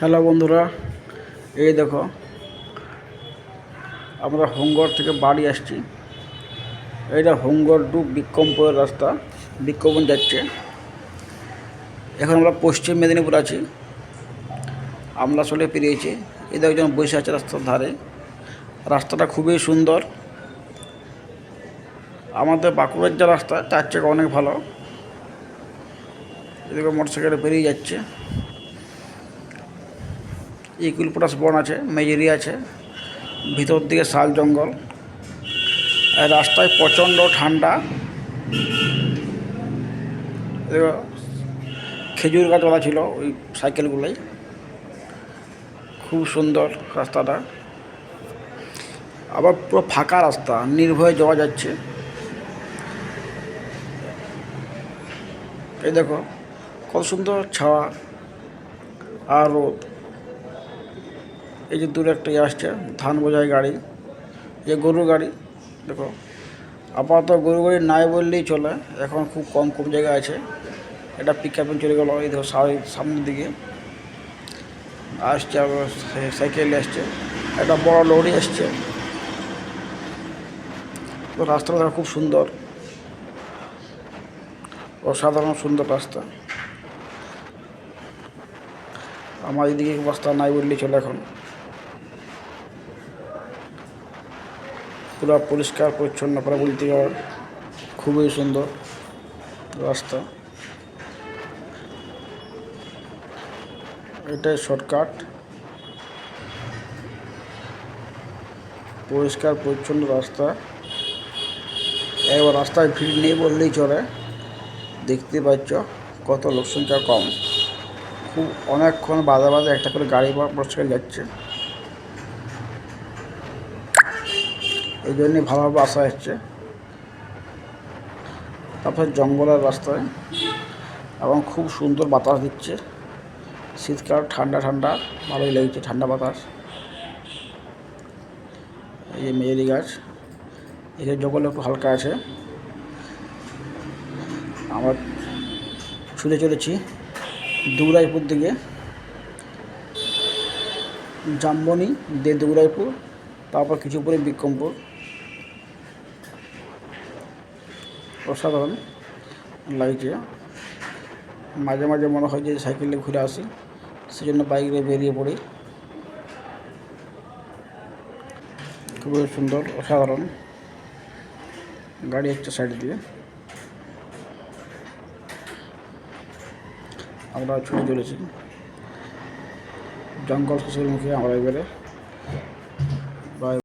Hello বন্ধুরা, এই দেখো আমরা হোমগড় থেকে বাড়ি আসছি। এইটা হোমগড় টু বিক্রমপুরের রাস্তা, বিক্রমপুর যাচ্ছে। এখন আমরা পশ্চিম মেদিনীপুর আছি, আমলাশোলে পেরিয়েছি। এই দেখো একজন বসে আছে রাস্তার ধারে। রাস্তাটা খুবই সুন্দর। আমাদের বাঁকুড়ার যে রাস্তা তার থেকে অনেক ভালো। এদিকে মোটরসাইকেলে পেরিয়ে যাচ্ছে। ইকুইলপটাস বন আছে, মেজেরি আছে, ভিতর দিকে শাল জঙ্গল। আর রাস্তায় প্রচণ্ড ঠান্ডা। খেজুর গাছওয়ালা ছিল ওই সাইকেলগুলোই। খুব সুন্দর রাস্তাটা, আবার পুরো ফাঁকা রাস্তা, নির্ভয়ে যাওয়া যাচ্ছে। এই দেখো কত সুন্দর ছাওয়া আর রোদ। এই যে দূরে একটা আসছে ধান বোঝাই গাড়ি, যে গরুর গাড়ি। দেখো আপাতত গরু গাড়ি নাই বললেই চলে, এখন খুব কম কম জায়গা আছে। এটা পিক আপে চলে গেলো। এই দেখো সামনের দিকে আসছে, আবার সাইকেলে আসছে, একটা বড় লরি আসছে। তো রাস্তাটা খুব সুন্দর, অসাধারণ সুন্দর রাস্তা। আমার এদিকে রাস্তা নাই বললেই চলে। এখন পুরো পরিষ্কার পরিচ্ছন্ন করে বলতে গেলে খুবই সুন্দর রাস্তা। এটাই শর্টকাট, পরিষ্কার পরিচ্ছন্ন রাস্তা। এবার রাস্তায় ভিড় নেই বললেই চলে। দেখতে পাচ্ছ কত লোকসংখ্যা কম। খুব অনেকক্ষণ বাদে বাদে একটা করে গাড়ি বা মোটরসাইকেল যাচ্ছে। এই জন্যই ভালোভাবে আসা হচ্ছে। তারপর জঙ্গলের রাস্তায় এবং খুব সুন্দর বাতাস দিচ্ছে। শীতকাল ঠান্ডা ঠান্ডা ভালোই লাগছে, ঠান্ডা বাতাস। এই যে মেয়েরি গাছ, এখানে জঙ্গল একটু হালকা আছে। আমরা ছুটে চলেছি দুবরাইপুর দিকে। জামবনি দিয়ে দুবরাইপুর, তারপর কিছু পরে বিক্রমপুর। অসাধারণ লাগছে। মাঝে মাঝে মনে হয় যে সাইকেলে ঘুরে আসি, সেজন্য বাইকে বেরিয়ে পড়ি। খুবই সুন্দর, অসাধারণ। গাড়ি একটা সাইড দিয়ে আমরা ছুটে চলেছি। জঙ্গল শেষের মুখে আমরা এবারে